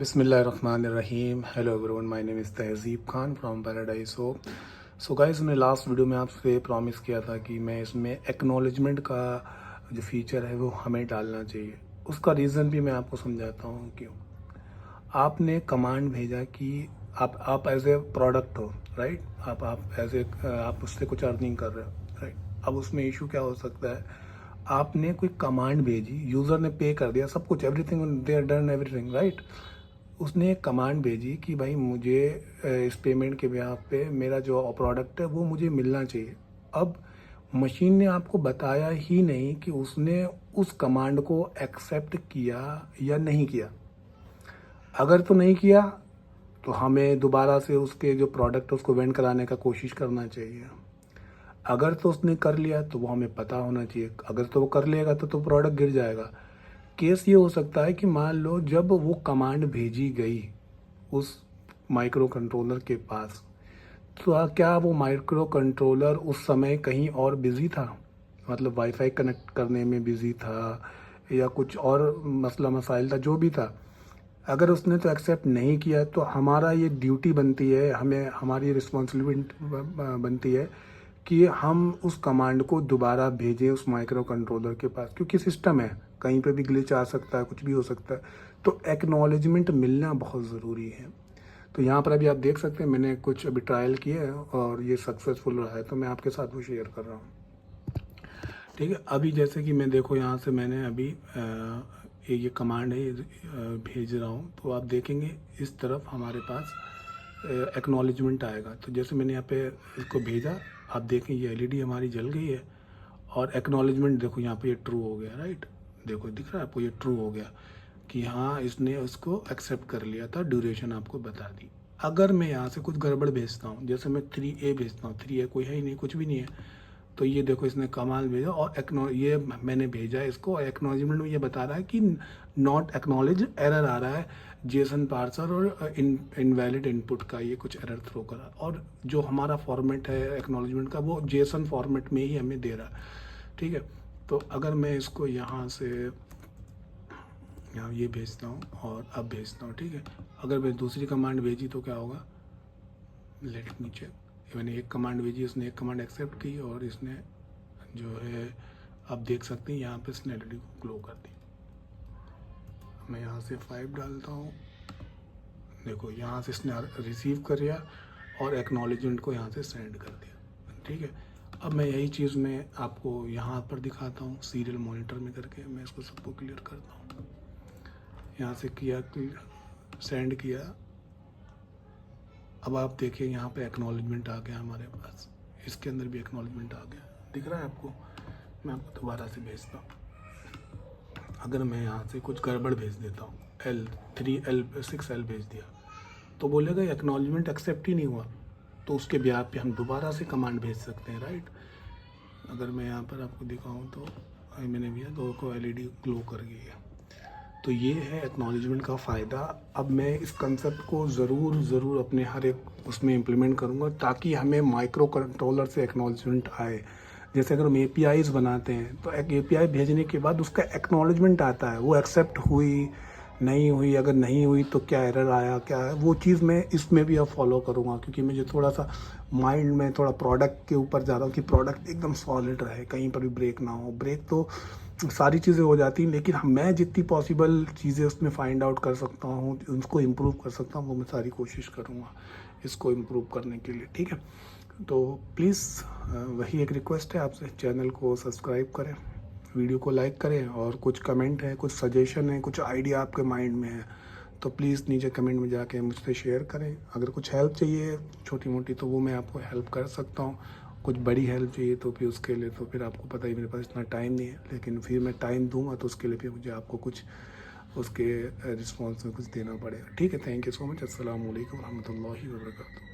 बिस्मिल्लाहिर्रहमानिर्रहीम। Hello everyone, my name is Tahzeeb Khan from paradise hope. So guys, मैंने last video में आपसे प्रॉमिस किया था कि मैं इसमें एक्नॉलेजमेंट का जो फीचर है वो हमें डालना चाहिए। उसका रीज़न भी मैं आपको समझाता हूँ क्यों। आपने कमांड भेजा कि आप एज ए प्रोडक्ट हो, राइट। आप एज ए आप उससे कुछ अर्निंग कर रहे हो, राइट। अब उसमें इशू क्या हो सकता है, आपने कोई कमांड भेजी, यूज़र ने पे कर दिया सब कुछ, everything they are done everything, right. उसने एक कमांड भेजी कि भाई मुझे इस पेमेंट के ब्याह पे मेरा जो प्रोडक्ट है वो मुझे मिलना चाहिए। अब मशीन ने आपको बताया ही नहीं कि उसने उस कमांड को एक्सेप्ट किया या नहीं किया। अगर तो नहीं किया तो हमें दोबारा से उसके जो प्रोडक्ट है उसको वेंड कराने का कोशिश करना चाहिए। अगर तो उसने कर लिया तो वो हमें पता होना चाहिए। अगर तो वो कर लेगा तो प्रोडक्ट गिर जाएगा। केस ये हो सकता है कि मान लो जब वो कमांड भेजी गई उस माइक्रो कंट्रोलर के पास, तो क्या वो माइक्रो कंट्रोलर उस समय कहीं और बिजी था, मतलब वाईफाई कनेक्ट करने में बिजी था या कुछ और मसला मसाइल था, जो भी था। अगर उसने तो एक्सेप्ट नहीं किया तो हमारा ये ड्यूटी बनती है, हमें हमारी रिस्पॉन्सिबिलिटी बनती है कि हम उस कमांड को दोबारा भेजें उस माइक्रो कंट्रोलर के पास, क्योंकि सिस्टम है, कहीं पे भी ग्लिच आ सकता है, कुछ भी हो सकता है। तो एक्नॉलेजमेंट मिलना बहुत ज़रूरी है। तो यहाँ पर अभी आप देख सकते हैं मैंने कुछ अभी ट्रायल किए हैं और ये सक्सेसफुल रहा है, तो मैं आपके साथ वो शेयर कर रहा हूँ। ठीक है, अभी जैसे कि मैं देखो यहाँ से मैंने अभी ये कमांड है, भेज रहा हूँ, तो आप देखेंगे इस तरफ हमारे पास एक्नॉलेजमेंट आएगा। तो जैसे मैंने यहाँ पे इसको भेजा, आप देखें ये एलईडी हमारी जल गई है और एक्नॉलेजमेंट देखो यहाँ पे ये ट्रू हो गया, राइट। देखो दिख रहा है आपको, ये ट्रू हो गया कि हाँ इसने उसको एक्सेप्ट कर लिया था, ड्यूरेशन आपको बता दी। अगर मैं यहाँ से कुछ गड़बड़ भेजता हूँ, जैसे मैं 3A भेजता हूँ, 3A कोई है ही नहीं, कुछ भी नहीं है, तो ये देखो इसने कमाल भेजा और ये मैंने भेजा इसको, एक्नॉलेजमेंट में ये बता रहा है कि नॉट एक्नॉलेज, एरर आ रहा है जेसन पार्सर और इनवैलिड इनपुट का, ये कुछ एरर थ्रो करा। और जो हमारा फॉर्मेट है एक्नॉलेजमेंट का वो जेसन फॉर्मेट में ही हमें दे रहा है, ठीक है। तो अगर मैं इसको यहाँ से यहाँ ये भेजता हूँ और अब भेजता हूँ, ठीक है। अगर मैं दूसरी कमांड भेजी तो क्या होगा, लेट मी चेक। मैंने एक कमांड भेजी, उसने एक कमांड एक्सेप्ट की और इसने जो है आप देख सकते हैं यहाँ पे इसने एलईडी को ग्लो कर दी। मैं यहाँ से 5 डालता हूँ, देखो यहाँ से इसने रिसीव कर लिया और एक्नॉलेजमेंट को यहाँ से सेंड कर दिया, ठीक है। अब मैं यही चीज़ मैं आपको यहाँ पर दिखाता हूँ सीरियल मॉनिटर में करके। मैं इसको सबको क्लियर करता हूँ, यहाँ से किया, सेंड किया। अब आप देखिए यहाँ पे एक्नॉलेजमेंट आ गया हमारे पास, इसके अंदर भी एक्नॉलेजमेंट आ गया, दिख रहा है आपको। मैं आपको दोबारा से भेजता हूँ। अगर मैं यहाँ से कुछ गड़बड़ भेज देता हूँ, L6L भेज दिया, तो बोलेगा एक्नॉलेजमेंट एक्सेप्ट ही नहीं हुआ, तो उसके ब्याह पे हम दोबारा से कमांड भेज सकते हैं, राइट। अगर मैं यहाँ पर आपको दिखाऊँ तो मैंने भी दो को एलईडी ग्लो कर गई है। तो ये है एक्नॉलेजमेंट का फ़ायदा। अब मैं इस कंसेप्ट को ज़रूर अपने हर एक उसमें इम्प्लीमेंट करूँगा ताकि हमें माइक्रो कंट्रोलर से एक्नॉलेजमेंट आए। जैसे अगर हम एपीआईज बनाते हैं तो एक एपीआई भेजने के बाद उसका एक्नॉलेजमेंट आता है, वो एक्सेप्ट हुई नहीं हुई, अगर नहीं हुई तो क्या एरर आया, क्या है वो चीज़ मैं इसमें भी अब फॉलो करूँगा, क्योंकि मुझे थोड़ा सा माइंड में थोड़ा प्रोडक्ट के ऊपर जा रहा हूँ कि प्रोडक्ट एकदम सॉलिड रहे, कहीं पर भी ब्रेक ना हो। ब्रेक तो सारी चीज़ें हो जाती हैं, लेकिन मैं जितनी पॉसिबल चीज़ें उसमें फाइंड आउट कर सकता हूँ, उनको इम्प्रूव कर सकता हूँ, वो मैं सारी कोशिश करूँगा इसको इम्प्रूव करने के लिए, ठीक है। तो प्लीज़ वही एक रिक्वेस्ट है आपसे, चैनल को सब्सक्राइब करें, वीडियो को लाइक करें, और कुछ कमेंट है, कुछ सजेशन है, कुछ आइडिया आपके माइंड में है तो प्लीज़ नीचे कमेंट में जाके मुझसे शेयर करें। अगर कुछ हेल्प चाहिए छोटी मोटी तो वो मैं आपको हेल्प कर सकता हूँ। कुछ बड़ी हेल्प चाहिए तो फिर उसके लिए तो फिर आपको पता ही मेरे पास इतना टाइम नहीं है, लेकिन फिर मैं टाइम दूंगा तो उसके लिए फिर मुझे आपको कुछ उसके रिस्पॉन्स में कुछ देना पड़ेगा, ठीक है। Thank you so much. अस्सलाम वालेकुम रहमतुल्लाहि व बरकातहू।